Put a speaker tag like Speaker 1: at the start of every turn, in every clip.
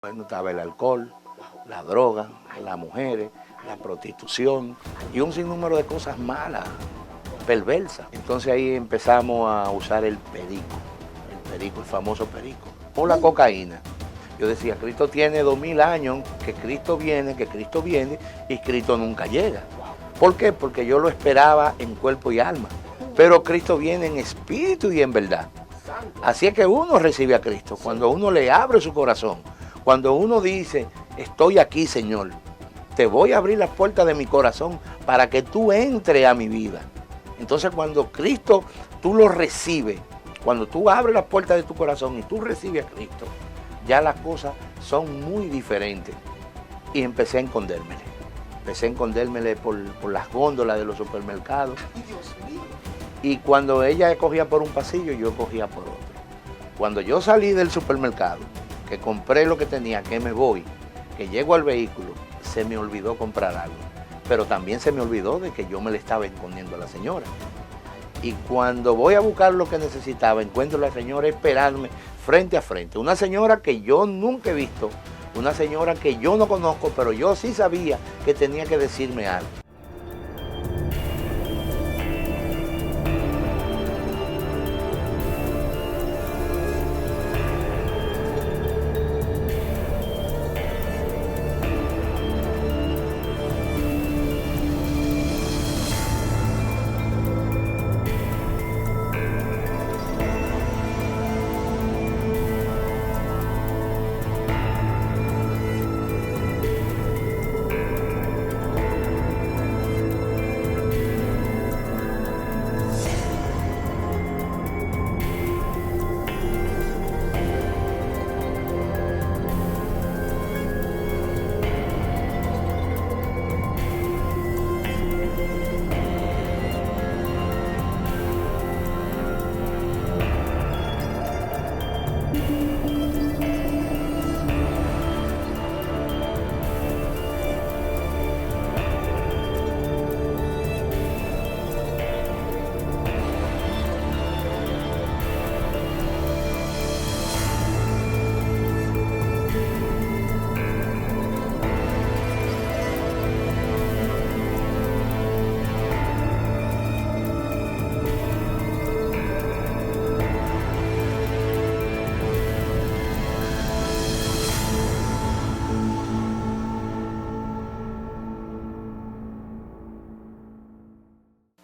Speaker 1: Bueno, estaba el alcohol, la droga, las mujeres, la prostitución y un sinnúmero de cosas malas, perversas. Entonces ahí empezamos a usar el perico, el famoso perico, o la cocaína. Yo decía, Cristo tiene 2000 años, que Cristo viene y Cristo nunca llega. ¿Por qué? Porque yo lo esperaba en cuerpo y alma, pero Cristo viene en espíritu y en verdad. Así es que uno recibe a Cristo cuando uno le abre su corazón. Cuando uno dice, estoy aquí, Señor, te voy a abrir las puertas de mi corazón para que tú entres a mi vida. Entonces cuando Cristo, tú lo recibes, cuando tú abres las puertas de tu corazón y tú recibes a Cristo, ya las cosas son muy diferentes. Y empecé a escondérmele. Empecé a escondérmele por las góndolas de los supermercados. Y cuando ella cogía por un pasillo, yo cogía por otro. Cuando yo salí del supermercado, que compré lo que tenía, que me voy, que llego al vehículo, se me olvidó comprar algo. Pero también se me olvidó de que yo me le estaba escondiendo a la señora. Y cuando voy a buscar lo que necesitaba, encuentro a la señora esperándome frente a frente. Una señora que yo nunca he visto, una señora que yo no conozco, pero yo sí sabía que tenía que decirme algo.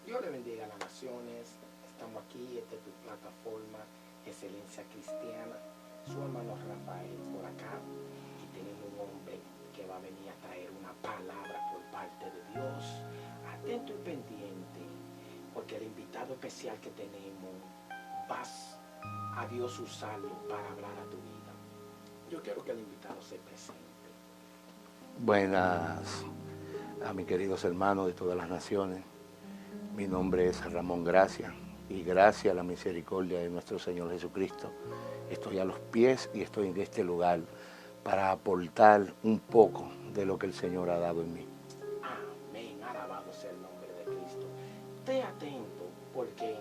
Speaker 2: Dios le bendiga a las naciones. Estamos aquí, esta es tu plataforma, Excelencia Cristiana. Su hermano Rafael por acá. Y tenemos un hombre que va a venir a traer una palabra por parte de Dios. Atento y pendiente, porque el invitado especial que tenemos, vas a Dios usarlo para hablar a tu vida. Yo quiero que el invitado se presente.
Speaker 1: Buenas a mis queridos hermanos de todas las naciones. Mi nombre es Ramón Gracia y gracias a la misericordia de nuestro Señor Jesucristo estoy a los pies y estoy en este lugar para aportar un poco de lo que el Señor ha dado en mí.
Speaker 2: Amén, alabado sea el nombre de Cristo. Esté atento porque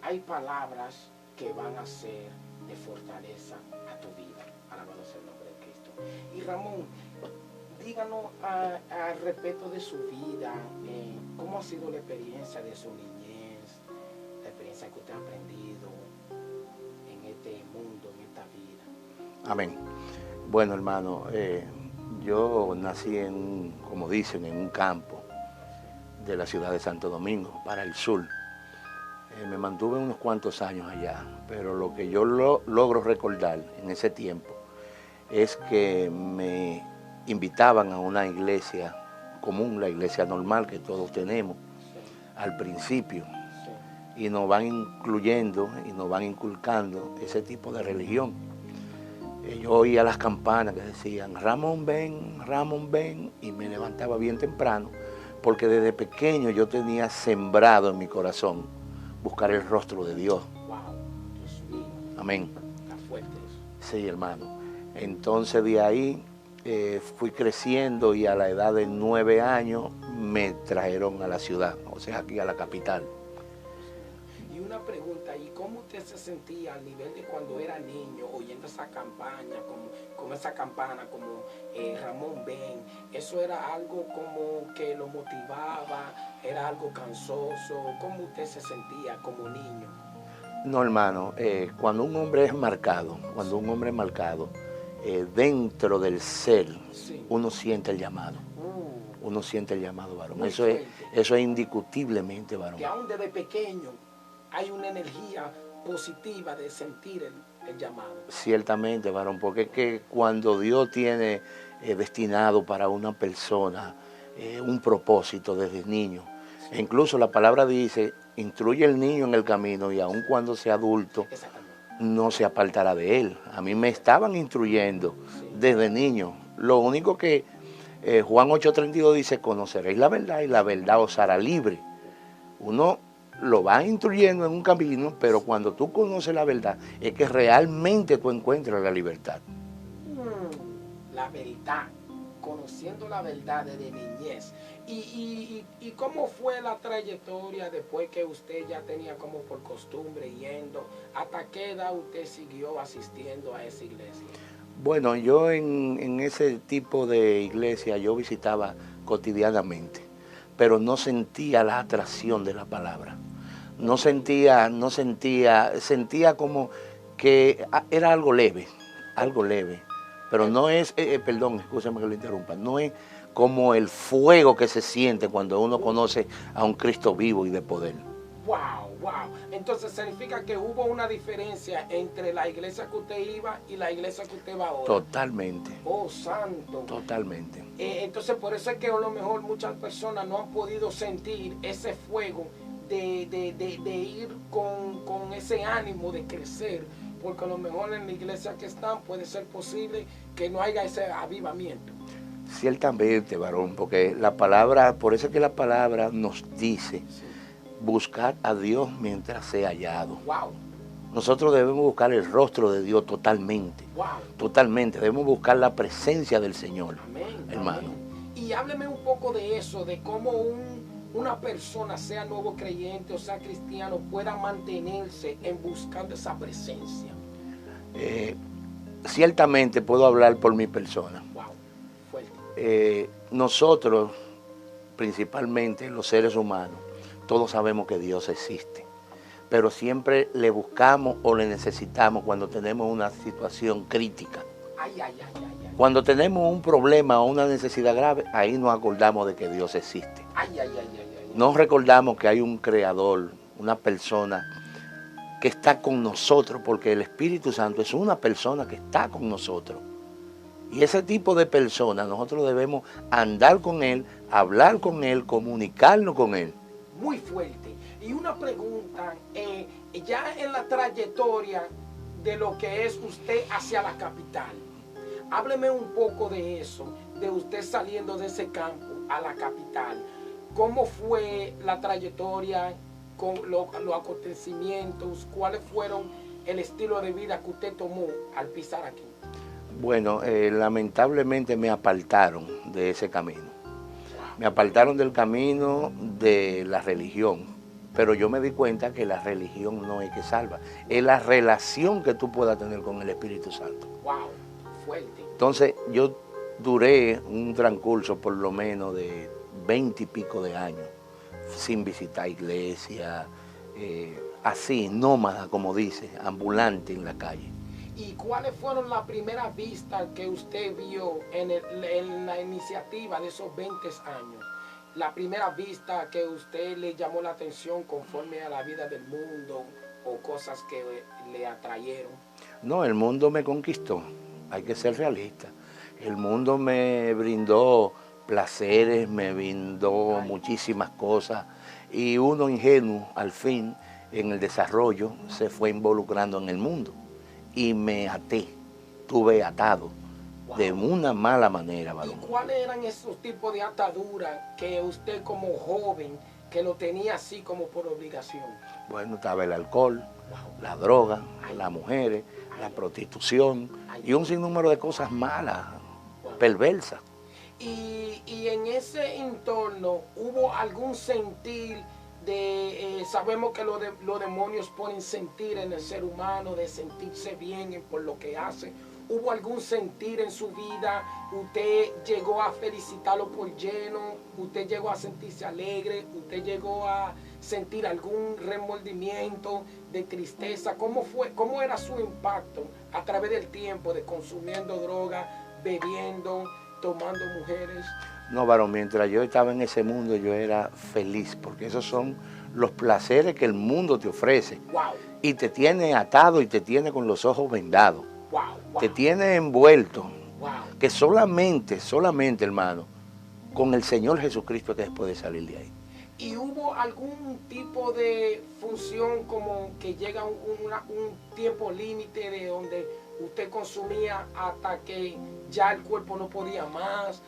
Speaker 2: hay palabras que van a ser de fortaleza a tu vida. Alabado sea el nombre de Cristo. Y Ramón, díganos al respecto de su vida, cómo ha sido la experiencia de su niñez, la experiencia que usted ha aprendido en este mundo, en esta vida.
Speaker 1: Amén. Bueno, hermano, yo nací como dicen, en un campo de la ciudad de Santo Domingo, para el sur. Me mantuve unos cuantos años allá, pero lo que yo logro recordar en ese tiempo es que me invitaban a una iglesia común, la iglesia normal que todos tenemos al principio, y nos van incluyendo y nos van inculcando ese tipo de religión. Yo oía las campanas que decían, Ramón ven, y me levantaba bien temprano, porque desde pequeño yo tenía sembrado en mi corazón buscar el rostro de Dios.
Speaker 2: Wow, Dios mío.
Speaker 1: Amén.
Speaker 2: Está fuerte eso.
Speaker 1: Sí, hermano. Entonces de ahí fui creciendo y a la edad de 9 años me trajeron a la ciudad, o sea, aquí a la capital.
Speaker 2: Y una pregunta, ¿y cómo usted se sentía al nivel de cuando era niño, oyendo esa campaña, como esa campana, como Ramón Ben? ¿Eso era algo como que lo motivaba? ¿Era algo cansoso? ¿Cómo usted se sentía como niño?
Speaker 1: No, hermano, cuando un hombre es marcado, dentro del ser,
Speaker 2: Sí.
Speaker 1: uno siente el llamado. Uno siente el llamado, varón.
Speaker 2: Muy
Speaker 1: Eso es
Speaker 2: fuerte.
Speaker 1: indiscutiblemente, varón.
Speaker 2: Que aún desde pequeño hay una energía positiva de sentir el llamado.
Speaker 1: Ciertamente, varón, porque es que cuando Dios tiene destinado para una persona un propósito desde niño, e incluso la palabra dice, instruye al niño en el camino y aun cuando sea adulto,
Speaker 2: Exactamente.
Speaker 1: no se apartará de él. A mí me estaban instruyendo desde niño. Lo único que Juan 8:32 dice, conoceréis la verdad y la verdad os hará libre. Uno lo va instruyendo en un camino, pero cuando tú conoces la verdad, es que realmente tú encuentras la libertad.
Speaker 2: La verdad, conociendo la verdad desde niñez. ¿Y cómo fue la trayectoria después que usted ya tenía como por costumbre yendo? ¿Hasta qué edad usted siguió asistiendo a esa iglesia?
Speaker 1: Bueno, yo en ese tipo de iglesia yo visitaba cotidianamente, pero no sentía la atracción de la palabra. Sentía como que era algo leve. Pero no es, perdón, escúchame que lo interrumpa, no es como el fuego que se siente cuando uno conoce a un Cristo vivo y de poder.
Speaker 2: Wow, wow. Entonces significa que hubo una diferencia entre la iglesia que usted iba y la iglesia que usted va ahora.
Speaker 1: Totalmente.
Speaker 2: Oh, santo.
Speaker 1: Totalmente.
Speaker 2: Entonces por eso es que a lo mejor muchas personas no han podido sentir ese fuego de ir con ese ánimo de crecer, porque a lo mejor en la iglesia que están puede ser posible que no haya ese avivamiento.
Speaker 1: Ciertamente, varón, porque la palabra, por eso es que la palabra nos dice, buscar a Dios mientras sea hallado.
Speaker 2: Wow.
Speaker 1: Nosotros debemos buscar el rostro de Dios totalmente.
Speaker 2: Wow.
Speaker 1: Totalmente. Debemos buscar la presencia del Señor,
Speaker 2: Amén,
Speaker 1: hermano.
Speaker 2: amén. Y hábleme un poco de eso, de cómo una persona, sea nuevo creyente o sea cristiano, pueda mantenerse en buscando esa presencia.
Speaker 1: Ciertamente puedo hablar por mi persona.
Speaker 2: Wow, fuerte.
Speaker 1: Nosotros, principalmente los seres humanos, todos sabemos que Dios existe, pero siempre le buscamos o le necesitamos cuando tenemos una situación crítica.
Speaker 2: Ay, ay, ay, ay, ay.
Speaker 1: Cuando tenemos un problema o una necesidad grave, ahí nos acordamos de que Dios existe.
Speaker 2: Ay, ay, ay, ay, ay.
Speaker 1: Nos recordamos que hay un creador, una persona que está con nosotros, porque el Espíritu Santo es una persona que está con nosotros. Y ese tipo de personas nosotros debemos andar con él, hablar con él, comunicarnos con él.
Speaker 2: Muy fuerte. Y una pregunta, ya en la trayectoria de lo que es usted hacia la capital, hábleme un poco de eso, de usted saliendo de ese campo a la capital. ¿Cómo fue la trayectoria, con los acontecimientos? ¿Cuáles fueron el estilo de vida que usted tomó al pisar aquí?
Speaker 1: Bueno, lamentablemente me apartaron de ese camino. Me apartaron del camino de la religión, pero yo me di cuenta que la religión no es que salva, es la relación que tú puedas tener con el Espíritu Santo.
Speaker 2: Wow, fuerte.
Speaker 1: Entonces yo duré un transcurso por lo menos de 20 y pico de años sin visitar iglesia, así, nómada, como dice, ambulante en la calle.
Speaker 2: ¿Y cuáles fueron las primeras vistas que usted vio en la iniciativa de esos 20 años? La primera vista que usted le llamó la atención conforme a la vida del mundo o cosas que le atrayeron.
Speaker 1: No, el mundo me conquistó, hay que ser realista. El mundo me brindó placeres, me brindó muchísimas cosas y uno ingenuo al fin en el desarrollo se fue involucrando en el mundo. Y me até, estuve atado de una mala manera, varón.
Speaker 2: ¿Y cuáles eran esos tipos de ataduras que usted como joven, que lo tenía así como por obligación?
Speaker 1: Bueno, estaba el alcohol, la droga, las mujeres, la prostitución y un sinnúmero de cosas malas, perversas.
Speaker 2: Y en ese entorno, ¿hubo algún sentir sabemos que los demonios ponen sentir en el ser humano, de sentirse bien por lo que hace. ¿Hubo algún sentir en su vida? ¿Usted llegó a felicitarlo por lleno? ¿Usted llegó a sentirse alegre? ¿Usted llegó a sentir algún remordimiento de tristeza? ¿Cómo era su impacto a través del tiempo de consumiendo droga, bebiendo, tomando mujeres?
Speaker 1: No, varón, mientras yo estaba en ese mundo yo era feliz, porque esos son los placeres que el mundo te ofrece.
Speaker 2: Wow.
Speaker 1: Y te tiene atado y te tiene con los ojos vendados.
Speaker 2: Wow, wow.
Speaker 1: Te tiene envuelto.
Speaker 2: Wow.
Speaker 1: Que solamente, hermano, con el Señor Jesucristo es que después de salir de ahí.
Speaker 2: ¿Y hubo algún tipo de función como que llega un tiempo límite de donde usted consumía hasta que ya el cuerpo no podía más?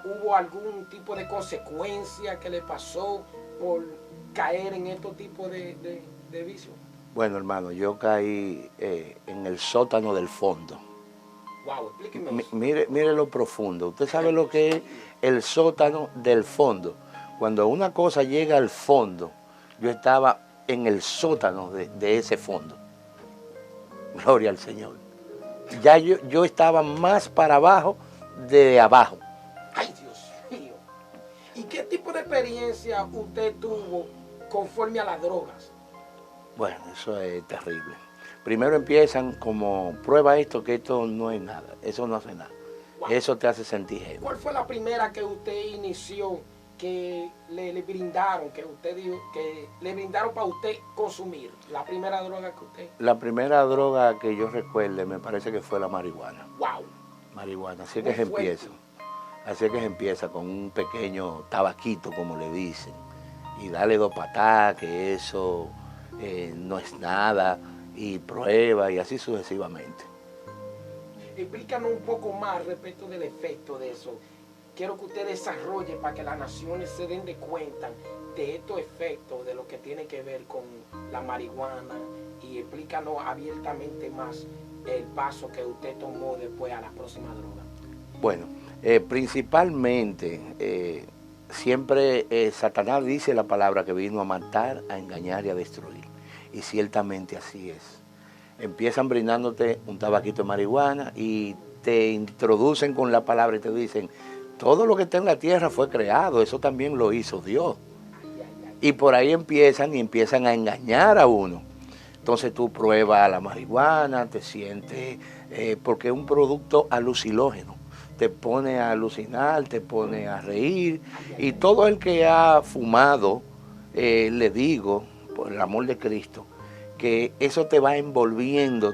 Speaker 2: ¿Hubo algún tipo de consecuencia que le pasó por caer en estos tipos de vicios?
Speaker 1: Bueno, hermano, yo caí en el sótano del fondo.
Speaker 2: Wow, explíqueme eso.
Speaker 1: Mire lo profundo. Usted sabe lo que es el sótano del fondo. Cuando una cosa llega al fondo, yo estaba en el sótano de ese fondo. Gloria al Señor. Ya yo estaba más para abajo de abajo.
Speaker 2: Ay, Dios mío. ¿Y qué tipo de experiencia usted tuvo conforme a las drogas?
Speaker 1: Bueno, eso es terrible. Primero empiezan como, prueba esto, que esto no es nada, eso no hace nada. Wow. Eso te hace sentir heavy.
Speaker 2: ¿Cuál fue la primera que usted inició, que le brindaron, que usted dijo, que le brindaron para usted consumir? La primera droga que usted...
Speaker 1: La primera droga que yo recuerde me parece que fue la marihuana.
Speaker 2: Wow.
Speaker 1: Marihuana, así que se empieza. Así que se empieza con un pequeño tabaquito, como le dicen. Y dale 2 patadas, que eso no es nada, y prueba, y así sucesivamente.
Speaker 2: Explícanos un poco más respecto del efecto de eso. Quiero que usted desarrolle para que las naciones se den de cuenta de estos efectos, de lo que tiene que ver con la marihuana, y explícanos abiertamente más el paso que usted tomó después a la próxima droga.
Speaker 1: Bueno, principalmente, siempre Satanás dice la palabra que vino a matar, a engañar y a destruir. Y ciertamente así es. Empiezan brindándote un tabaquito de marihuana y te introducen con la palabra y te dicen, todo lo que está en la tierra fue creado, eso también lo hizo Dios. Y por ahí empiezan a engañar a uno. Entonces tú pruebas la marihuana, te sientes, porque es un producto alucinógeno. Te pone a alucinar, te pone a reír. Y todo el que ha fumado, le digo, por el amor de Cristo, que eso te va envolviendo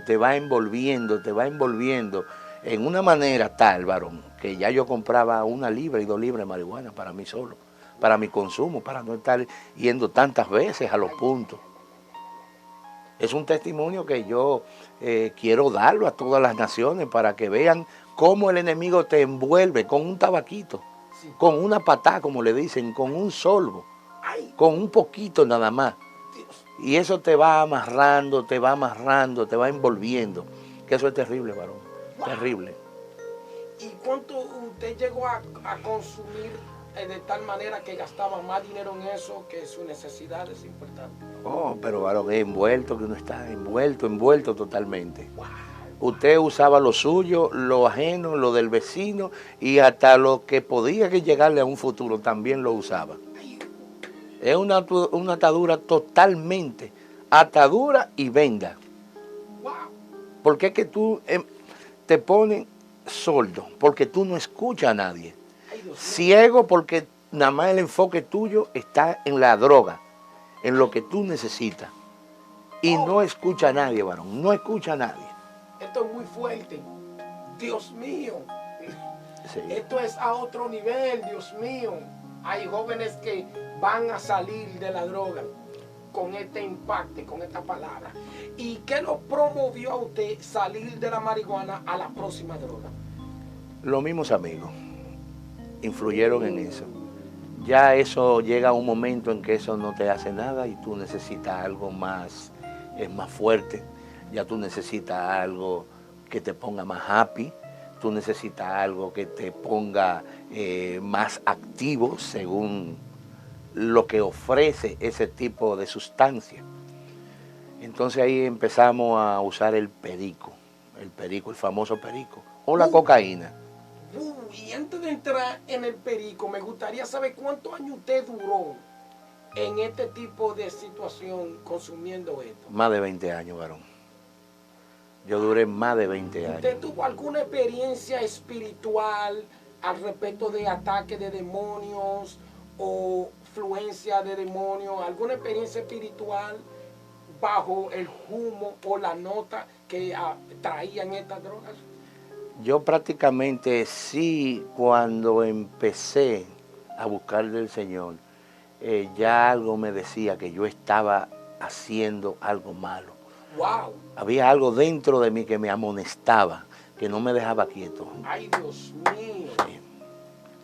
Speaker 1: en una manera tal, varón, que ya yo compraba 1 libra y 2 libras de marihuana para mí solo, para mi consumo, para no estar yendo tantas veces a los puntos. Es un testimonio que yo quiero darlo a todas las naciones para que vean cómo el enemigo te envuelve con un tabaquito, sí, con una patada, como le dicen, con un sorbo, con un poquito nada más. Y eso te va amarrando, te va envolviendo. Que eso es terrible, varón. Wow. Terrible.
Speaker 2: ¿Y cuánto usted llegó a consumir de tal manera que gastaba más dinero en eso que sus necesidades importantes?
Speaker 1: Oh, pero varón, es envuelto, que uno está envuelto totalmente.
Speaker 2: Wow.
Speaker 1: Usted usaba lo suyo, lo ajeno, lo del vecino, y hasta lo que podía que llegarle a un futuro también lo usaba. Es una atadura totalmente, atadura y venda.
Speaker 2: Wow.
Speaker 1: Porque es que tú te pones sordo, porque tú no escuchas a nadie. Ciego porque nada más el enfoque tuyo está en la droga, en lo que tú necesitas. Y no escucha a nadie, varón, no escucha a nadie.
Speaker 2: Esto es muy fuerte. Dios mío.
Speaker 1: Sí.
Speaker 2: Esto es a otro nivel, Dios mío. Hay jóvenes que van a salir de la droga con este impacto, con esta palabra. ¿Y qué lo promovió a usted salir de la marihuana a la próxima droga?
Speaker 1: Los mismos amigos influyeron en eso. Ya eso llega a un momento en que eso no te hace nada y tú necesitas algo más, más fuerte. Ya tú necesitas algo que te ponga más happy. Tú necesitas algo que te ponga más activo según lo que ofrece ese tipo de sustancia. Entonces ahí empezamos a usar el perico, el famoso perico, o la cocaína.
Speaker 2: Y antes de entrar en el perico, me gustaría saber cuántos años usted duró en este tipo de situación consumiendo esto.
Speaker 1: Más de 20 años, varón. Yo duré más de 20 años.
Speaker 2: ¿Usted tuvo alguna experiencia espiritual al respecto de ataques de demonios o fluencia de demonios? ¿Alguna experiencia espiritual bajo el humo o la nota que traían estas drogas?
Speaker 1: Yo prácticamente sí, cuando empecé a buscar del Señor, ya algo me decía que yo estaba haciendo algo malo.
Speaker 2: ¡Wow!
Speaker 1: Había algo dentro de mí que me amonestaba, que no me dejaba quieto.
Speaker 2: ¡Ay, Dios mío!
Speaker 1: Sí,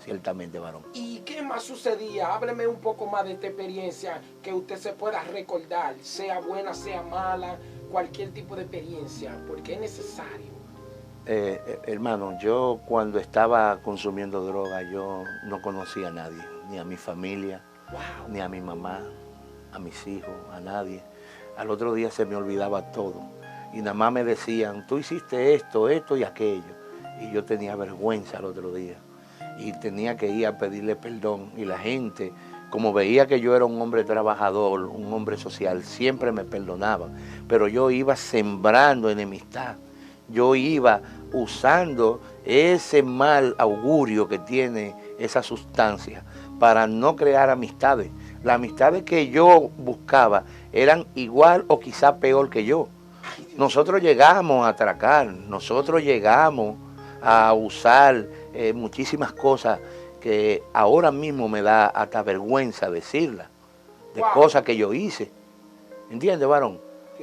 Speaker 1: ciertamente, varón.
Speaker 2: ¿Y qué más sucedía? Hábleme un poco más de esta experiencia que usted se pueda recordar, sea buena, sea mala, cualquier tipo de experiencia, porque es necesario.
Speaker 1: Hermano, yo cuando estaba consumiendo droga, yo no conocía a nadie, ni a mi familia,
Speaker 2: Wow.
Speaker 1: ni a mi mamá, a mis hijos, a nadie. Al otro día se me olvidaba todo. Y nada más me decían, tú hiciste esto, esto y aquello. Y yo tenía vergüenza al otro día. Y tenía que ir a pedirle perdón. Y la gente, como veía que yo era un hombre trabajador, un hombre social, siempre me perdonaban. Pero yo iba sembrando enemistad. Yo iba usando ese mal augurio que tiene esa sustancia para no crear amistades. Las amistades que yo buscaba eran igual o quizá peor que yo. Nosotros llegamos a atracar, nosotros llegamos a usar muchísimas cosas que ahora mismo me da hasta vergüenza decirlas, de cosas que yo hice. ¿Entiendes, varón?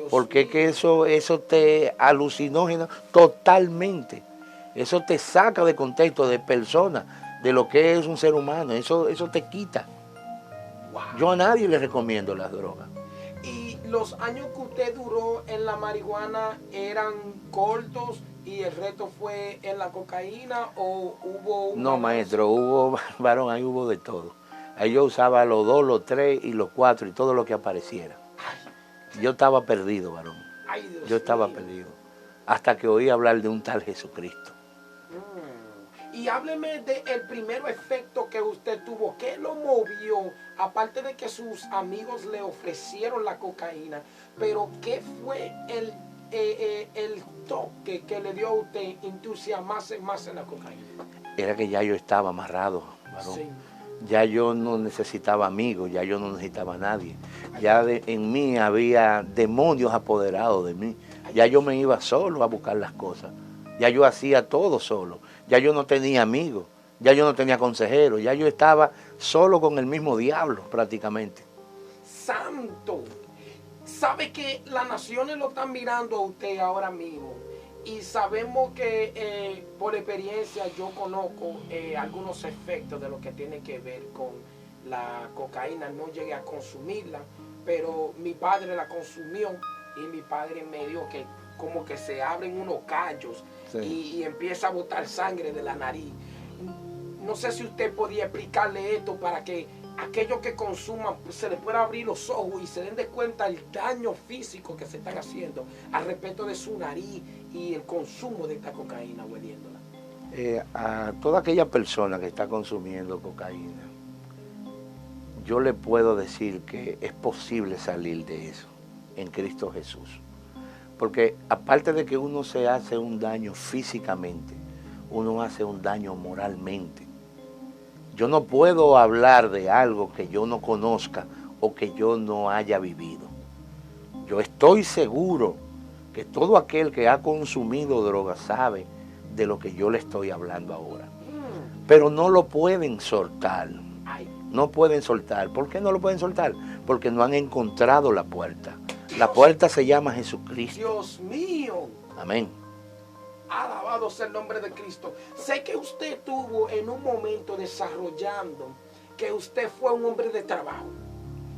Speaker 1: Porque es que eso te alucinógeno totalmente. Eso te saca de contexto de persona, de lo que es un ser humano. Eso te quita. Yo a nadie le recomiendo las drogas.
Speaker 2: ¿Y los años que usted duró en la marihuana eran cortos y el resto fue en la cocaína o hubo un
Speaker 1: No,
Speaker 2: balance?
Speaker 1: maestro, varón, ahí hubo de todo. Ahí yo usaba los 2, los 3 y los 4 y todo lo que apareciera. Yo estaba perdido, varón.
Speaker 2: Ay, Dios
Speaker 1: Yo estaba
Speaker 2: mío.
Speaker 1: perdido. Hasta que oí hablar de un tal Jesucristo.
Speaker 2: Y hábleme del primer efecto que usted tuvo. ¿Qué lo movió? Aparte de que sus amigos le ofrecieron la cocaína, pero ¿qué fue el toque que le dio a usted entusiasmarse más en la cocaína?
Speaker 1: Era que ya yo estaba amarrado, varón.
Speaker 2: Sí.
Speaker 1: Ya yo no necesitaba amigos, ya yo no necesitaba a nadie. Ya en mí había demonios apoderados de mí. Ya yo me iba solo a buscar las cosas. Ya yo hacía todo solo. Ya yo no tenía amigos. Ya yo no tenía consejeros. Ya yo estaba solo con el mismo diablo prácticamente.
Speaker 2: Santo. Sabe que las naciones lo están mirando a usted ahora mismo. Y sabemos que por experiencia yo conozco algunos efectos de lo que tiene que ver con la cocaína. No llegué a consumirla, pero mi padre la consumió y mi padre me dijo que como que se abren unos callos y empieza a botar sangre de la nariz. No sé si usted podía explicarle esto para que aquellos que consuman se les pueda abrir los ojos y se den de cuenta el daño físico que se están haciendo al respecto de su nariz y el consumo de esta cocaína hueliéndola.
Speaker 1: A toda aquella persona que está consumiendo cocaína, yo le puedo decir que es posible salir de eso en Cristo Jesús. Porque aparte de que uno se hace un daño físicamente, uno hace un daño moralmente. Yo no puedo hablar de algo que yo no conozca o que yo no haya vivido. Yo estoy seguro que todo aquel que ha consumido droga sabe de lo que yo le estoy hablando ahora. Pero no lo pueden soltar. No pueden soltar. ¿Por qué no lo pueden soltar? Porque no han encontrado la puerta. La puerta se llama Jesucristo.
Speaker 2: Dios mío.
Speaker 1: Amén.
Speaker 2: Alabado sea el nombre de Cristo. Sé que usted estuvo en un momento desarrollando que usted fue un hombre de trabajo.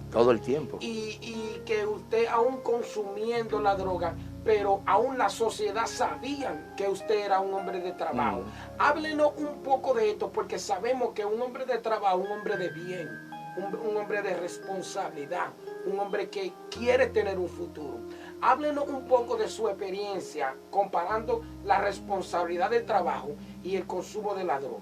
Speaker 1: Todo el tiempo.
Speaker 2: Y que usted aún consumiendo la droga, pero aún la sociedad sabía que usted era un hombre de trabajo. Háblenos un poco de esto, porque sabemos que un hombre de trabajo, un hombre de bien. un hombre de responsabilidad, un hombre que quiere tener un futuro. Háblenos un poco de su experiencia comparando la responsabilidad del trabajo y el consumo de la droga.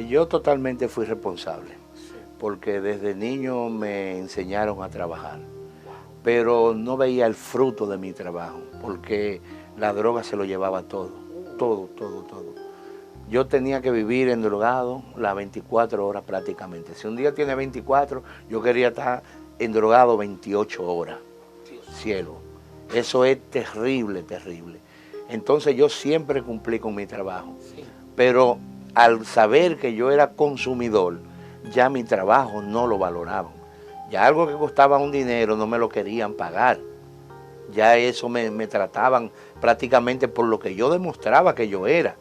Speaker 1: Yo totalmente fui responsable,
Speaker 2: Sí.
Speaker 1: porque desde niño me enseñaron a trabajar, pero no veía el fruto de mi trabajo, porque la droga se lo llevaba todo, todo, todo, todo. Yo tenía que vivir endrogado las 24 horas prácticamente. Si un día tiene 24, yo quería estar endrogado 28 horas. Cielo, eso es terrible, terrible. Entonces yo siempre cumplí con mi trabajo,
Speaker 2: Sí.
Speaker 1: pero al saber que yo era consumidor, ya mi trabajo no lo valoraban. Ya algo que costaba un dinero no me lo querían pagar. Ya eso me trataban prácticamente por lo que yo demostraba que yo era,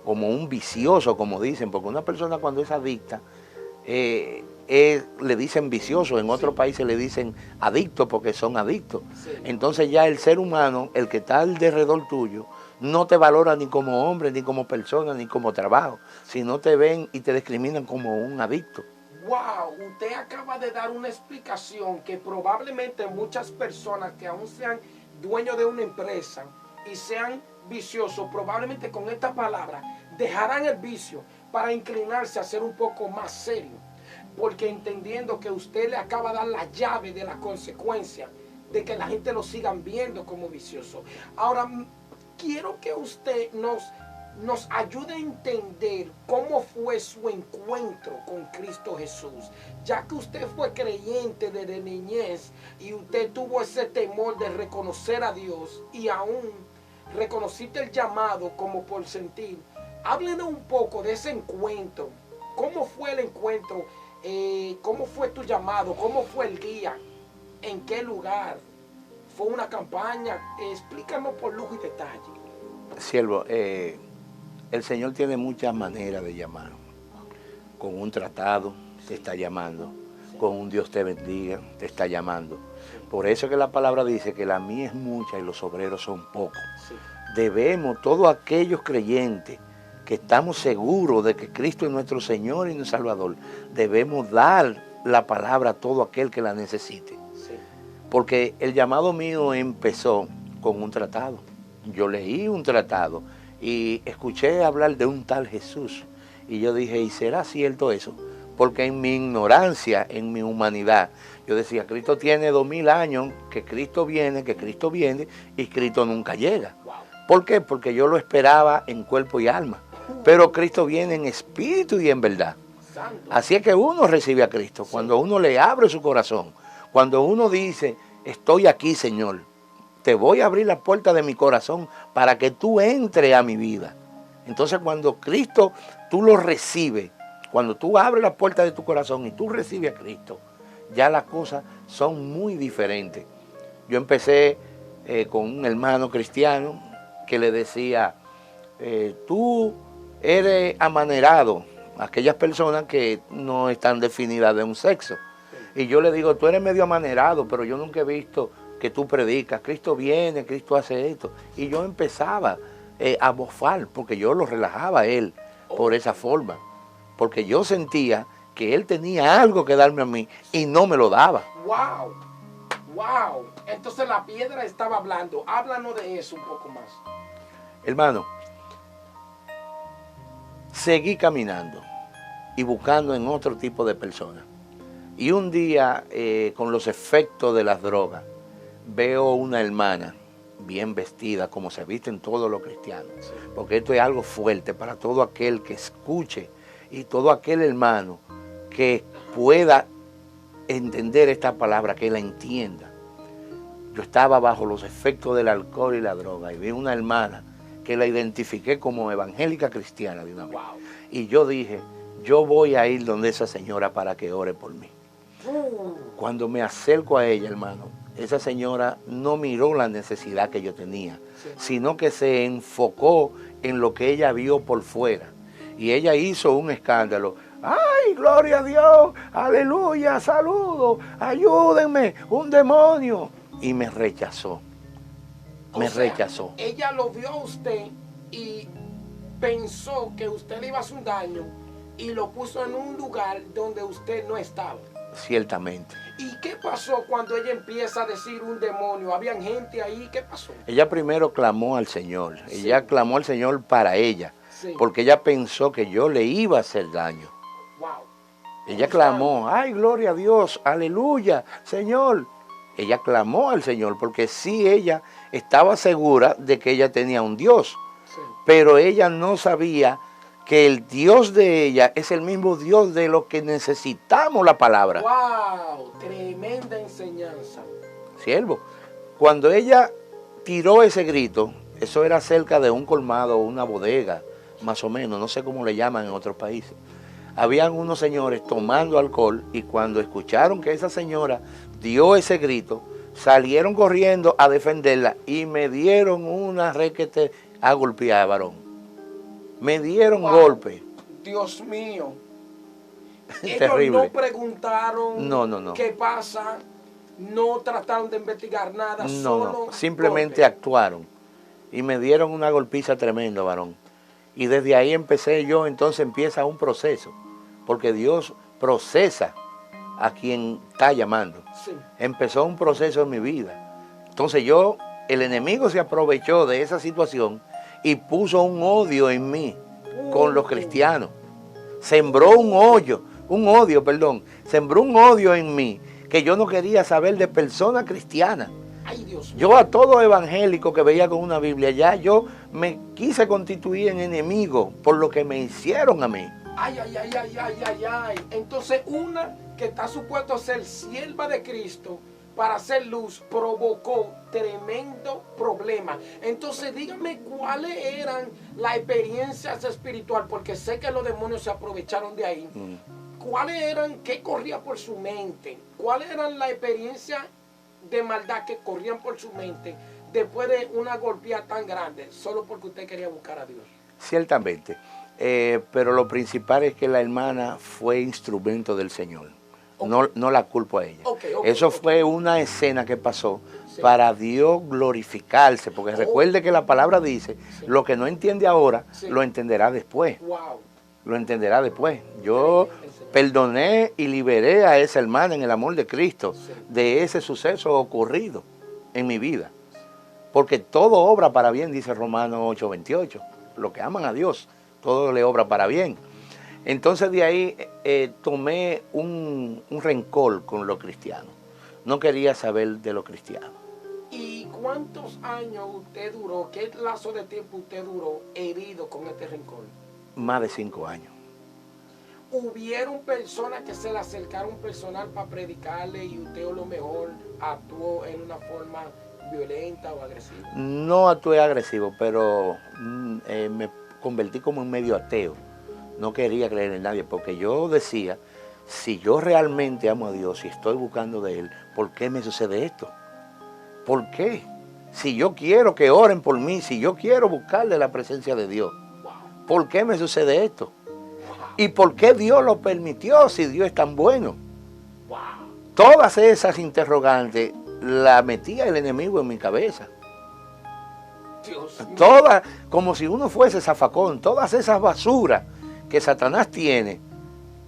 Speaker 1: como un vicioso, como dicen, porque una persona cuando es adicta, le dicen vicioso, en otros países le dicen adicto porque son adictos.
Speaker 2: Sí.
Speaker 1: Entonces ya el ser humano, el que está alrededor tuyo, no te valora ni como hombre, ni como persona, ni como trabajo, sino te ven y te discriminan como un adicto.
Speaker 2: Wow, usted acaba de dar una explicación que probablemente muchas personas que aún sean dueños de una empresa y sean viciosos, probablemente con esta palabra dejarán el vicio para inclinarse a ser un poco más serio, porque entendiendo que usted le acaba de dar la llave de la consecuencia de que la gente lo sigan viendo como vicioso. Ahora, quiero que usted nos ayude a entender cómo fue su encuentro con Cristo Jesús, ya que usted fue creyente desde niñez y usted tuvo ese temor de reconocer a Dios y aún reconociste el llamado como por sentir. Háblenos un poco de ese encuentro. ¿Cómo fue el encuentro? ¿Cómo fue tu llamado? ¿Cómo fue el día? ¿En qué lugar? ¿Fue una campaña? Explícanos por lujo y detalle.
Speaker 1: Siervo, el Señor tiene muchas maneras de llamar. Con un tratado te está llamando, con un Dios te bendiga te está llamando. Por eso que la palabra dice que la mies es mucha y los obreros son pocos.
Speaker 2: Sí.
Speaker 1: Debemos, todos aquellos creyentes que estamos seguros de que Cristo es nuestro Señor y nuestro Salvador, debemos dar la palabra a todo aquel que la necesite.
Speaker 2: Sí.
Speaker 1: Porque el llamado mío empezó con un tratado. Yo leí un tratado y escuché hablar de un tal Jesús. Y yo dije, ¿y será cierto eso? Porque en mi ignorancia, en mi humanidad, yo decía, Cristo tiene 2000 años, que Cristo viene y Cristo nunca llega.
Speaker 2: Wow.
Speaker 1: ¿Por qué? Porque yo lo esperaba en cuerpo y alma. Pero Cristo viene en espíritu y en verdad.
Speaker 2: Santo.
Speaker 1: Así es que uno recibe a Cristo,
Speaker 2: Sí.
Speaker 1: cuando uno le abre su corazón, cuando uno dice, estoy aquí, Señor, te voy a abrir la puerta de mi corazón para que tú entres a mi vida. Entonces cuando Cristo, tú lo recibes, cuando tú abres la puerta de tu corazón y tú recibes a Cristo, ya las cosas son muy diferentes. Yo empecé con un hermano cristiano que le decía, tú eres amanerado, aquellas personas que no están definidas de un sexo. Y yo le digo, tú eres medio amanerado, pero yo nunca he visto que tú predicas, Cristo viene, Cristo hace esto. Y yo empezaba a bofar, porque yo lo relajaba a él por esa forma. Porque yo sentía que él tenía algo que darme a mí y no me lo daba.
Speaker 2: Wow. Wow. Entonces la piedra estaba hablando. Háblanos de eso un poco más.
Speaker 1: Hermano, seguí caminando y buscando en otro tipo de personas. Y un día, con los efectos de las drogas, veo una hermana bien vestida, como se visten todos los cristianos.
Speaker 2: Sí.
Speaker 1: Porque esto es algo fuerte para todo aquel que escuche y todo aquel hermano que pueda entender esta palabra, que la entienda. Yo estaba bajo los efectos del alcohol y la droga y vi una hermana que la identifiqué como evangélica cristiana de una vez.
Speaker 2: Wow.
Speaker 1: Y yo dije, yo voy a ir donde esa señora para que ore por mí. Cuando me acerco a ella, hermano, esa señora no miró la necesidad que yo tenía,
Speaker 2: Sí.
Speaker 1: sino que se enfocó en lo que ella vio por fuera. Y ella hizo un escándalo. ¡Ay, gloria a Dios! ¡Aleluya! ¡Saludo! ¡Ayúdenme! ¡Un demonio! Y me rechazó. Me rechazó.
Speaker 2: Ella lo vio a usted y pensó que usted le iba a hacer un daño y lo puso en un lugar donde usted no estaba.
Speaker 1: Ciertamente.
Speaker 2: ¿Y qué pasó cuando ella empieza a decir un demonio? ¿Habían gente ahí? ¿Qué pasó?
Speaker 1: Ella primero clamó al Señor.
Speaker 2: Sí.
Speaker 1: Ella clamó al Señor para ella.
Speaker 2: Sí.
Speaker 1: Porque ella pensó que yo le iba a hacer daño.
Speaker 2: Wow.
Speaker 1: Ella clamó, ay, gloria a Dios, aleluya, Señor. Ella clamó al Señor porque sí, ella estaba segura de que ella tenía un Dios.
Speaker 2: Sí.
Speaker 1: Pero ella no sabía que el Dios de ella es el mismo Dios de lo que necesitamos la palabra.
Speaker 2: Wow, tremenda enseñanza.
Speaker 1: Siervo, cuando ella tiró ese grito, eso era cerca de un colmado o una bodega, más o menos, no sé cómo le llaman en otros países. Habían unos señores tomando alcohol y cuando escucharon que esa señora dio ese grito, salieron corriendo a defenderla y me dieron una requete a golpear, varón. Me dieron golpe.
Speaker 2: Dios mío. Ellos
Speaker 1: Terrible.
Speaker 2: no preguntaron
Speaker 1: No.
Speaker 2: qué pasa, no trataron de investigar nada, solo
Speaker 1: simplemente
Speaker 2: golpe.
Speaker 1: actuaron y me dieron una golpiza tremenda, varón. Y desde ahí empecé yo, entonces empieza un proceso, porque Dios procesa a quien está llamando.
Speaker 2: Sí.
Speaker 1: Empezó un proceso en mi vida. Entonces el enemigo se aprovechó de esa situación y puso un odio en mí con los cristianos. Sembró sembró un odio en mí que yo no quería saber de personas cristianas.
Speaker 2: Ay, Dios mío.
Speaker 1: Yo a todo evangélico que veía con una Biblia, ya yo me quise constituir en enemigo por lo que me hicieron a mí.
Speaker 2: Ay. Entonces una que está supuesto a ser sierva de Cristo para hacer luz provocó tremendo problema. Entonces dígame cuáles eran las experiencias espirituales, porque sé que los demonios se aprovecharon de ahí. ¿Cuáles eran, qué corría por su mente? ¿Cuáles eran las experiencias de maldad que corrían por su mente después de una golpeada tan grande, solo porque usted quería buscar a Dios?
Speaker 1: Ciertamente, pero lo principal es que la hermana fue instrumento del Señor. Okay. No la culpo a ella. Eso fue una escena que pasó para Dios glorificarse, porque recuerde que la palabra dice, lo que no entiende ahora, lo entenderá después.
Speaker 2: Wow.
Speaker 1: Lo entenderá después. Yo perdoné y liberé a esa hermana en el amor de Cristo de ese suceso ocurrido en mi vida. Porque todo obra para bien, dice Romanos 8:28. Los que aman a Dios, todo le obra para bien. Entonces de ahí tomé un rencor con los cristianos. No quería saber de los cristianos.
Speaker 2: ¿Y cuántos años usted duró, qué lazo de tiempo usted duró herido con este rencor?
Speaker 1: Más de 5 años.
Speaker 2: ¿Hubieron personas que se le acercaron personal para predicarle y usted a lo mejor actuó en una forma violenta o agresiva?
Speaker 1: No actué agresivo, pero me convertí como en medio ateo. No quería creer en nadie, porque yo decía, si yo realmente amo a Dios y estoy buscando de Él, ¿por qué me sucede esto? ¿Por qué? Si yo quiero que oren por mí, si yo quiero buscarle la presencia de Dios, ¿por qué me sucede esto? ¿Y por qué Dios lo permitió si Dios es tan bueno? Todas esas interrogantes las metía el enemigo en mi cabeza. Todas, como si uno fuese zafacón, todas esas basuras que Satanás tiene,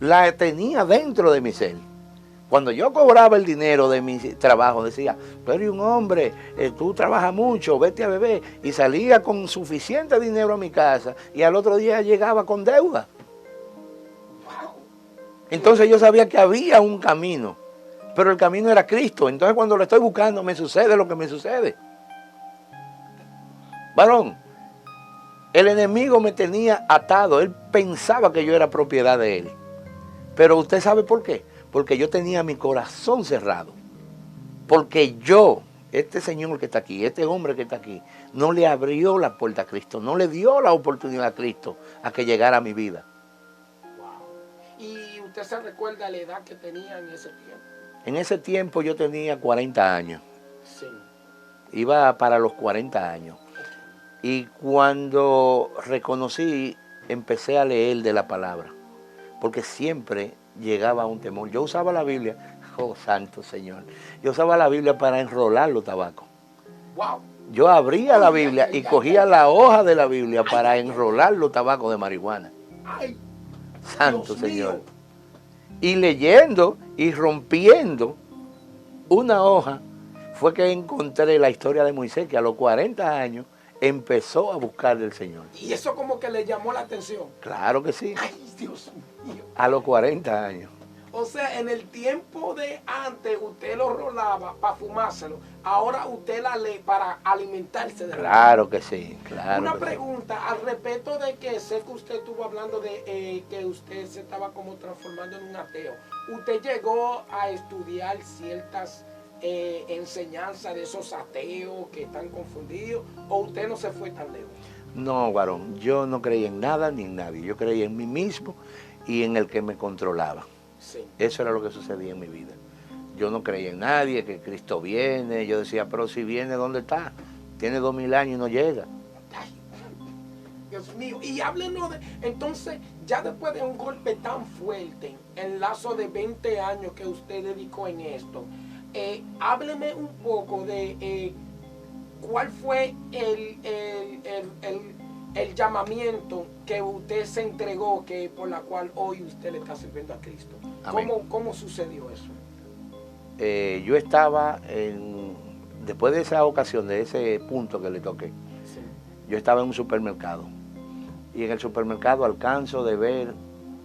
Speaker 1: la tenía dentro de mi ser. Cuando yo cobraba el dinero de mi trabajo, decía, tú eres un hombre, tú trabajas mucho, vete a beber. Y salía con suficiente dinero a mi casa y al otro día llegaba con deuda. Entonces yo sabía que había un camino, pero el camino era Cristo. Entonces cuando lo estoy buscando me sucede lo que me sucede. Varón, el enemigo me tenía atado, él pensaba que yo era propiedad de él. Pero usted sabe por qué, porque yo tenía mi corazón cerrado. Porque yo, este señor que está aquí, este hombre que está aquí, no le abrió la puerta a Cristo, no le dio la oportunidad a Cristo a que llegara a mi vida.
Speaker 2: Wow. ¿Y usted se recuerda la edad que tenía en ese tiempo?
Speaker 1: En ese tiempo yo tenía 40 años.
Speaker 2: Sí.
Speaker 1: Iba para los 40 años. Y cuando reconocí, empecé a leer de la palabra, porque siempre llegaba un temor. Yo usaba la Biblia, oh santo Señor, yo usaba la Biblia para enrolar los tabacos.
Speaker 2: Wow.
Speaker 1: Yo abría la Biblia y cogía la hoja de la Biblia para enrolar los tabacos de marihuana. Santo
Speaker 2: Dios
Speaker 1: Señor.
Speaker 2: mío.
Speaker 1: Y leyendo y rompiendo una hoja, fue que encontré la historia de Moisés, que a los 40 años empezó a buscar del Señor.
Speaker 2: Y eso como que le llamó la atención.
Speaker 1: Claro que sí,
Speaker 2: Ay, Dios mío.
Speaker 1: a los 40 años.
Speaker 2: O sea, en el tiempo de antes usted lo rolaba para fumárselo. Ahora usted la lee para alimentarse de la
Speaker 1: Claro que sí, claro.
Speaker 2: Una
Speaker 1: que sí.
Speaker 2: pregunta al respecto de que sé que usted estuvo hablando de que usted se estaba como transformando en un ateo. ¿Usted llegó a estudiar ciertas enseñanzas de esos ateos que están confundidos o usted no se fue tan lejos?
Speaker 1: No, varón, yo no creía en nada ni en nadie. Yo creía en mí mismo y en el que me controlaba.
Speaker 2: Sí.
Speaker 1: Eso era lo que sucedía en mi vida. Yo no creía en nadie, que Cristo viene. Yo decía, pero si viene, ¿dónde está? Tiene 2000 años y no llega.
Speaker 2: Ay, Dios mío. Y háblenos de... Entonces, ya después de un golpe tan fuerte, en lazo de 20 años que usted dedicó en esto, hábleme un poco de cuál fue el llamamiento que usted se entregó, que por la cual hoy usted le está sirviendo a Cristo. ¿Cómo sucedió eso?
Speaker 1: Yo estaba después de esa ocasión, de ese punto que le toqué,
Speaker 2: Sí.
Speaker 1: yo estaba en un supermercado. Y en el supermercado alcanzo de ver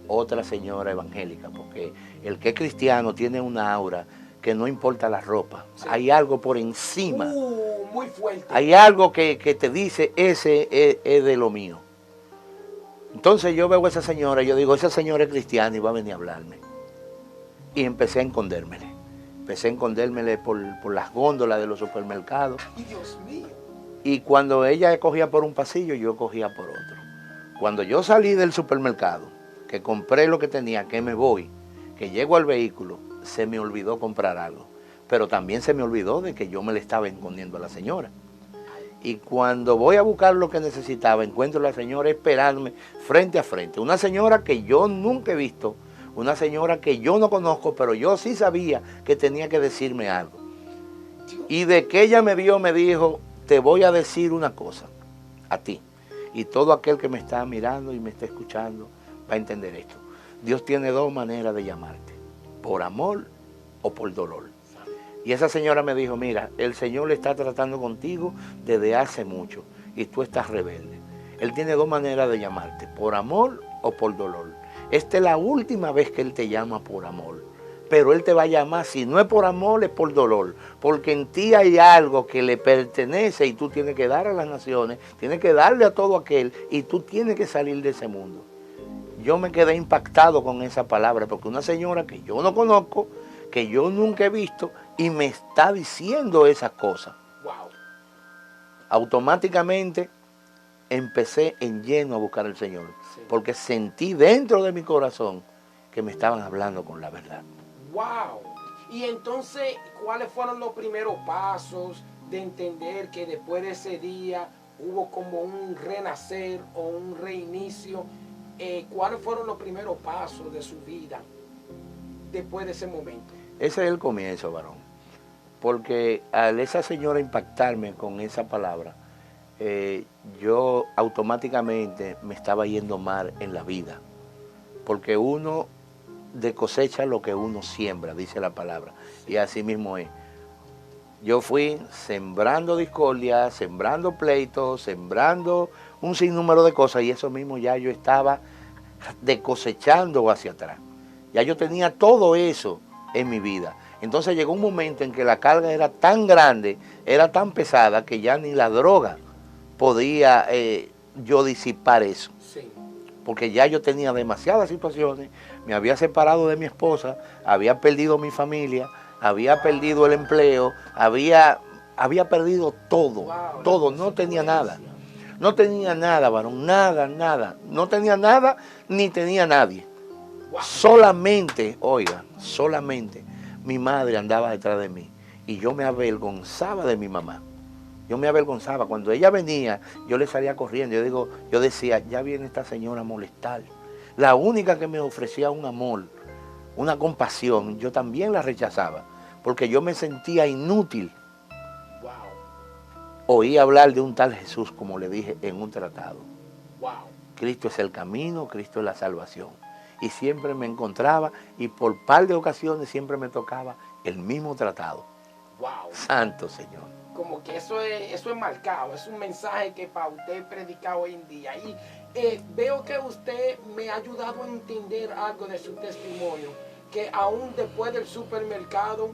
Speaker 1: otra señora evangélica, porque el que es cristiano tiene una aura que no importa la ropa.
Speaker 2: Sí.
Speaker 1: Hay algo por encima.
Speaker 2: Muy fuerte.
Speaker 1: Hay algo que te dice, ese es de lo mío. Entonces yo veo a esa señora y yo digo, esa señora es cristiana y va a venir a hablarme. Y empecé a escondérmele. Empecé a escondérmele por las góndolas de los supermercados.
Speaker 2: Ay, Dios mío.
Speaker 1: Y cuando ella cogía por un pasillo, yo cogía por otro. Cuando yo salí del supermercado, que compré lo que tenía, que me voy, que llego al vehículo, se me olvidó comprar algo. Pero también se me olvidó de que yo me le estaba escondiendo a la señora. Y cuando voy a buscar lo que necesitaba, encuentro a la señora esperándome frente a frente. Una señora que yo nunca he visto, una señora que yo no conozco, pero yo sí sabía que tenía que decirme algo. Y de que ella me vio, me dijo, te voy a decir una cosa, a ti. Y todo aquel que me está mirando y me está escuchando va a entender esto. Dios tiene dos maneras de llamarte, por amor o por dolor. Y esa señora me dijo, mira, el Señor está tratando contigo desde hace mucho y tú estás rebelde. Él tiene dos maneras de llamarte, por amor o por dolor. Esta es la última vez que Él te llama por amor, pero Él te va a llamar, si no es por amor, es por dolor, porque en ti hay algo que le pertenece y tú tienes que dar a las naciones, tienes que darle a todo aquel y tú tienes que salir de ese mundo. Yo me quedé impactado con esa palabra, porque una señora que yo no conozco, que yo nunca he visto, y me está diciendo esas cosas.
Speaker 2: Wow.
Speaker 1: Automáticamente empecé en lleno a buscar al Señor,
Speaker 2: Sí.
Speaker 1: porque sentí dentro de mi corazón que me estaban hablando con la verdad.
Speaker 2: Wow. Y entonces, ¿cuáles fueron los primeros pasos de entender que después de ese día hubo como un renacer o un reinicio? ¿Cuáles fueron los primeros pasos de su vida después de ese momento?
Speaker 1: Ese es el comienzo, varón. Porque al esa señora impactarme con esa palabra, yo automáticamente me estaba yendo mal en la vida. Porque uno de cosecha lo que uno siembra, dice la palabra. Y así mismo es. Yo fui sembrando discordia, sembrando pleitos, sembrando un sinnúmero de cosas, y eso mismo ya yo estaba cosechando hacia atrás. Ya yo tenía todo eso en mi vida. Entonces llegó un momento en que la carga era tan grande, era tan pesada, que ya ni la droga podía yo disipar eso.
Speaker 2: Sí.
Speaker 1: Porque ya yo tenía demasiadas situaciones, me había separado de mi esposa, había perdido mi familia, había perdido el empleo, había perdido todo,
Speaker 2: Wow,
Speaker 1: todo, no tenía nada. No tenía nada, varón, nada, nada. No tenía nada, ni tenía nadie.
Speaker 2: Wow.
Speaker 1: Solamente, oiga, solamente mi madre andaba detrás de mí y yo me avergonzaba de mi mamá. Yo me avergonzaba. Cuando ella venía, yo le salía corriendo. Yo decía, ya viene esta señora a molestar. La única que me ofrecía un amor, una compasión, yo también la rechazaba, porque yo me sentía inútil.
Speaker 2: Wow.
Speaker 1: Oí hablar de un tal Jesús, como le dije en un tratado.
Speaker 2: Wow.
Speaker 1: Cristo es el camino, Cristo es la salvación. y siempre me encontraba y por par de ocasiones siempre me tocaba el mismo tratado.
Speaker 2: Wow.
Speaker 1: Santo Señor.
Speaker 2: Como que eso es marcado, es un mensaje que para usted predicar hoy en día. Y veo que usted me ha ayudado a entender algo de su testimonio, que aún después del supermercado,